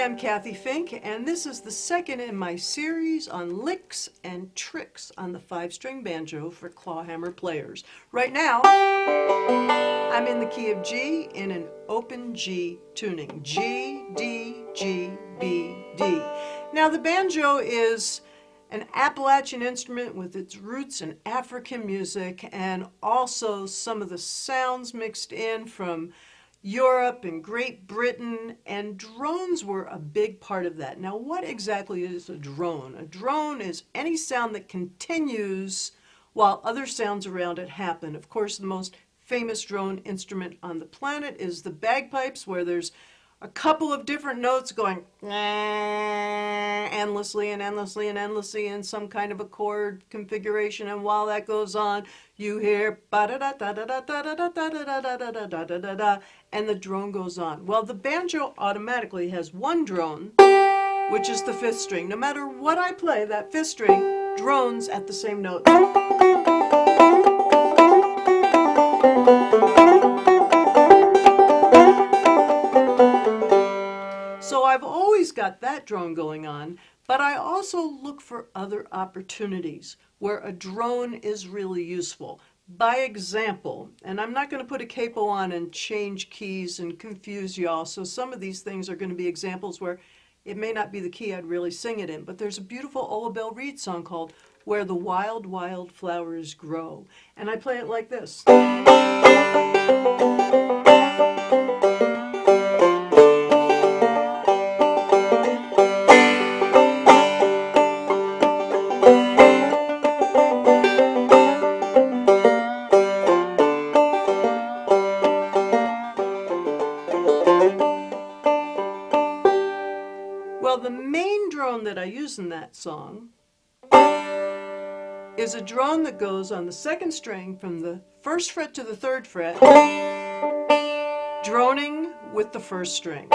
am Cathy Fink, and this is the second in my series on licks and tricks on the 5-string banjo for clawhammer players. Right now, I'm in the key of G in an open G tuning. G, D, G, B, D. Now the banjo is an Appalachian instrument with its roots in African music and also some of the sounds mixed in from Europe and Great Britain, and drones were a big part of that. Now, what exactly is a drone? A drone is any sound that continues while other sounds around it happen. Of course, the most famous drone instrument on the planet is the bagpipes, where there's a couple of different notes going endlessly and endlessly and endlessly in some kind of a chord configuration, and while that goes on, you hear ba-da-da-da-da-da-da-da-da-da-da-da-da-da-da, and the drone goes on. Well, the banjo automatically has one drone, which is the 5th string. No matter what I play, that 5th string drones at the same note. So I've always got that drone going on, but I also look for other opportunities where a drone is really useful. By example, and I'm not going to put a capo on and change keys and confuse y'all, so some of these things are going to be examples where it may not be the key I'd really sing it in, but there's a beautiful Ola Belle Reed song called Where the Wild, Wild Flowers Grow, and I play it like this. Well, the main drone that I use in that song is a drone that goes on the 2nd string from the 1st fret to the 3rd fret, droning with the 1st string,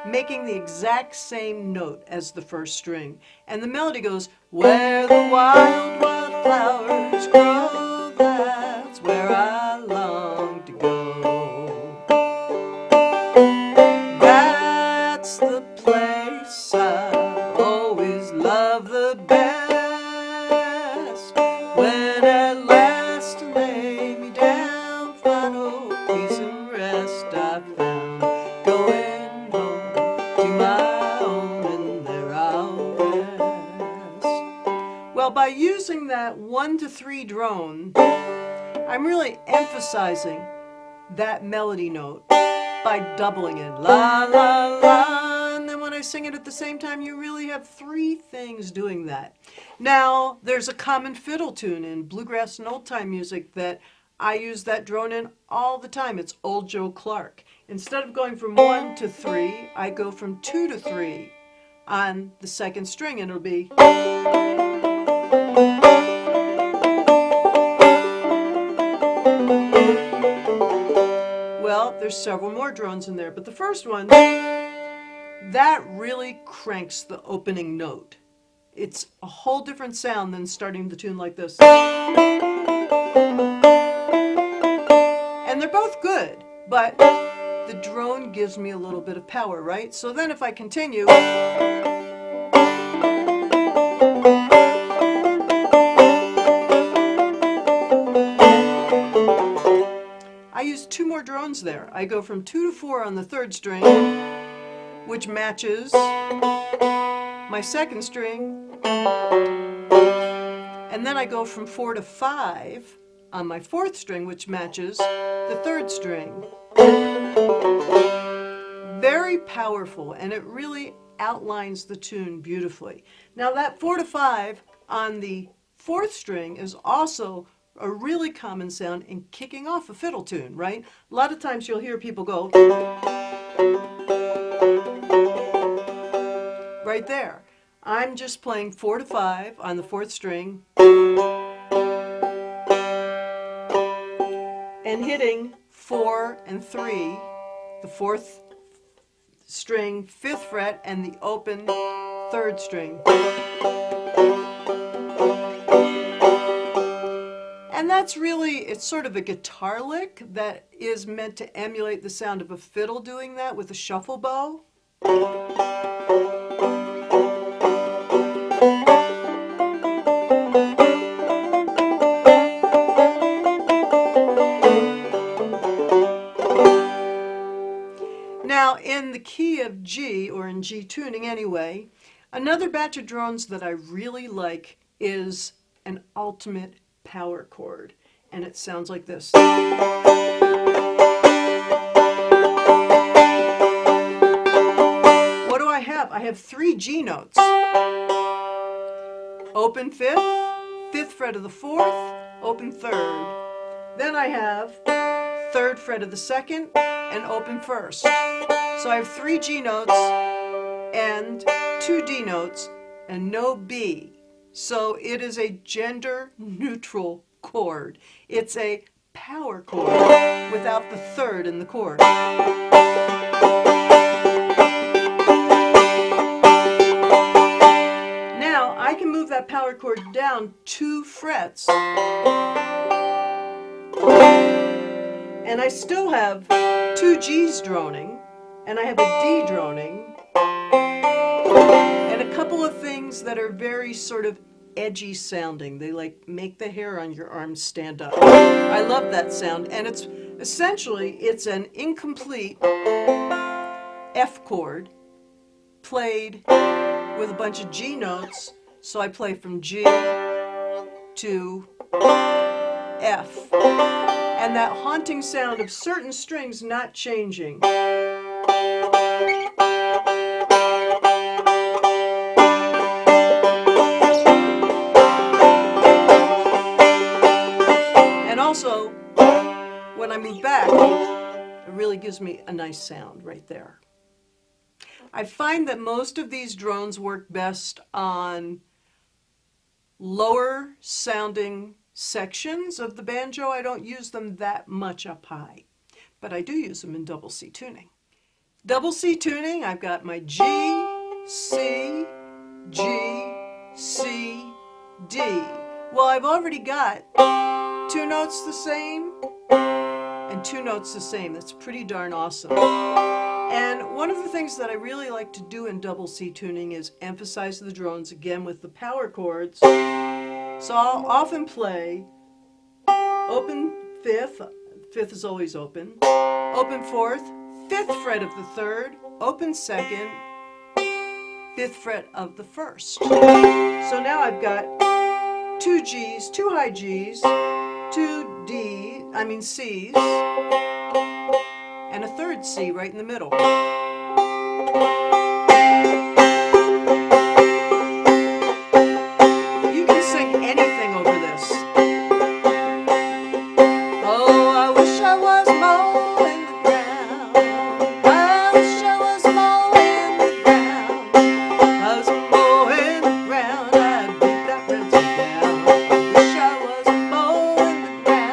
making the exact same note as the 1st string. And the melody goes, where the wild, wild flowers grow, that's where I long to go. That's the place I've always loved the best. When at last I lay me down, final peace and rest I found, going home to my own, and there I'll rest. Well, by using that 1 to 3 drone, I'm really emphasizing that melody note by doubling it, la la la, and then when I sing it at the same time, you really have 3 things doing that. Now, there's a common fiddle tune in bluegrass and old-time music that I use that drone in all the time. It's Old Joe Clark. Instead of going from 1 to 3, I go from 2 to 3 on the 2nd string, and it'll be. Well, there's several more drones in there, but the first one, that really cranks the opening note. It's a whole different sound than starting the tune like this. And they're both good, but the drone gives me a little bit of power, right? So then if I continue, I use 2 more drones there. I go from 2 to 4 on the 3rd string, which matches my 2nd string, and then I go from 4 to 5 on my 4th string, which matches the 3rd string. Very powerful, and it really outlines the tune beautifully. Now that 4 to 5 on the 4th string is also a really common sound in kicking off a fiddle tune, right? A lot of times you'll hear people go right there. I'm just playing 4 to 5 on the 4th string and hitting 4 and 3, the 4th string, 5th fret, and the open 3rd string. And that's really, it's sort of a guitar lick that is meant to emulate the sound of a fiddle doing that with a shuffle bow. Now, in the key of G, or in G tuning anyway, another batch of drones that I really like is an ultimate power chord, and it sounds like this. What do I have? I have 3 G notes. Open 5th, 5th fret of the 4th, open 3rd. Then I have 3rd fret of the 2nd and open 1st. So I have 3 G notes and 2 D notes and no B. So it is a gender neutral chord. It's a power chord without the 3rd in the chord. Now I can move that power chord down 2 frets and I still have 2 G's droning, and I have a D droning, and a couple of things that are very sort of edgy sounding. They like make the hair on your arms stand up. I love that sound, and it's an incomplete F chord played with a bunch of G notes. So I play from G to F. And that haunting sound of certain strings not changing. And also, when I move back, it really gives me a nice sound right there. I find that most of these drones work best on lower sounding sections of the banjo. I don't use them that much up high, but I do use them in double C tuning. Double C tuning, I've got my G, C, G, C, D. Well, I've already got 2 notes the same and 2 notes the same. That's pretty darn awesome. And one of the things that I really like to do in double C tuning is emphasize the drones again with the power chords. So I'll often play open 5th, 5th is always open, open 4th, 5th fret of the 3rd, open 2nd, 5th fret of the 1st. So now I've got 2 G's, 2 high G's, 2 C's, and a 3rd C right in the middle. You can sing anything over this. Oh, I wish I was mowing the ground. I wish I was mowing the ground. I was mowing the ground. I'd beat that redwood down. I wish I was mowing the ground.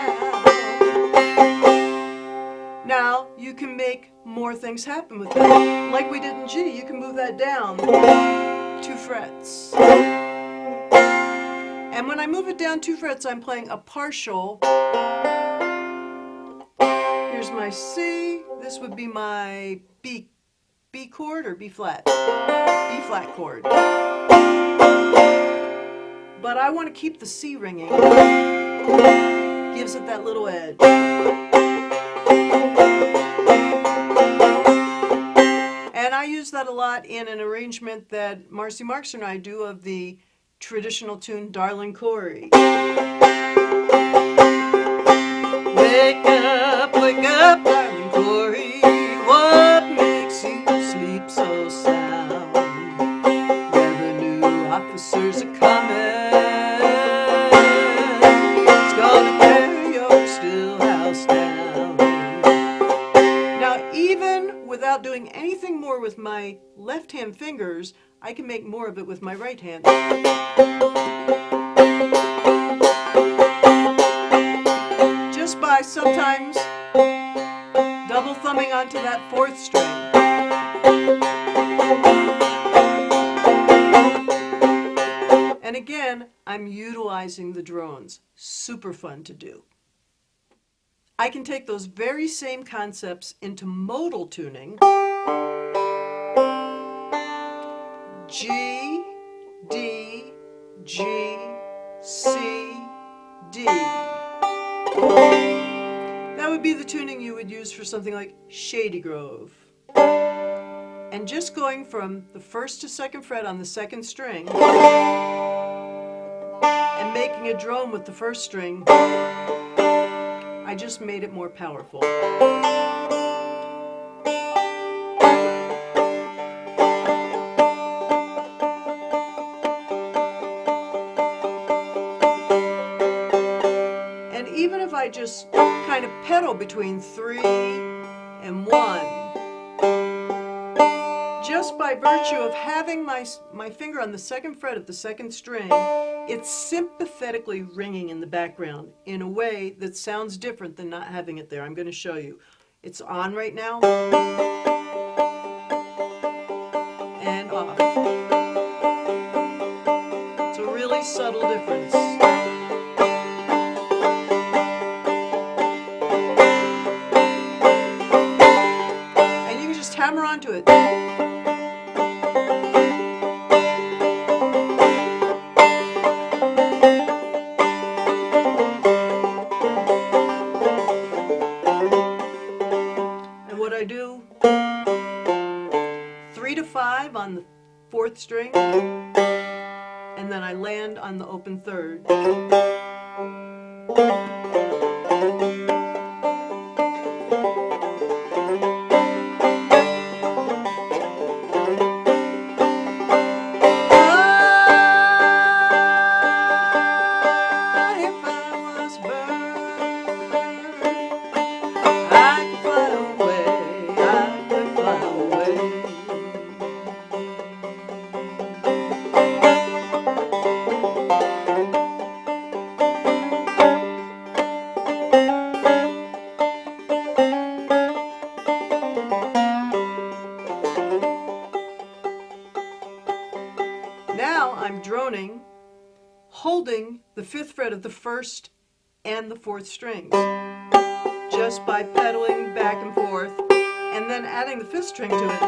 Now, you can make more things happen with that. Like we did in G, you can move that down 2 frets. And when I move it down 2 frets, I'm playing a partial. Here's my C. This would be my B chord or B flat chord. But I want to keep the C ringing. Gives it that little edge. And I use that a lot in an arrangement that Marcy Marks and I do of the traditional tune Darling Corey. Wake up, darling Corey, what makes you sleep so sound? Revenue officers are coming, it's gonna tear your still house down. Now, even without doing anything more with my left-hand fingers, I can make more of it with my right hand. Just by sometimes double thumbing onto that 4th string. And again, I'm utilizing the drones. Super fun to do. I can take those very same concepts into modal tuning. G, D, G, C, D. That would be the tuning you would use for something like Shady Grove. and just going from the first to second fret on the second string and making a drone with the first string, I just made it more powerful. And even if I just kind of pedal between 3 and 1, just by virtue of having my finger on the second fret of the second string, it's sympathetically ringing in the background in a way that sounds different than not having it there. I'm going to show you. It's on right now and off. It's a really subtle difference. And you can just hammer onto it. What I do, 3 to 5 on the 4th string, and then I land on the open 3rd. Now I'm droning, holding the 5th fret of the 1st and the 4th strings, just by pedaling back and forth, and then adding the 5th string to it.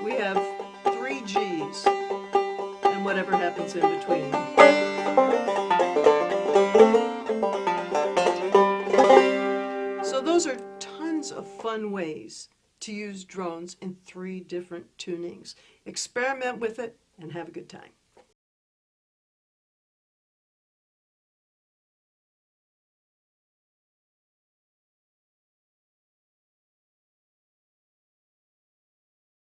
We have 3 Gs, and whatever happens in between. So those are tons of fun ways to use drones in 3 different tunings. Experiment with it and have a good time.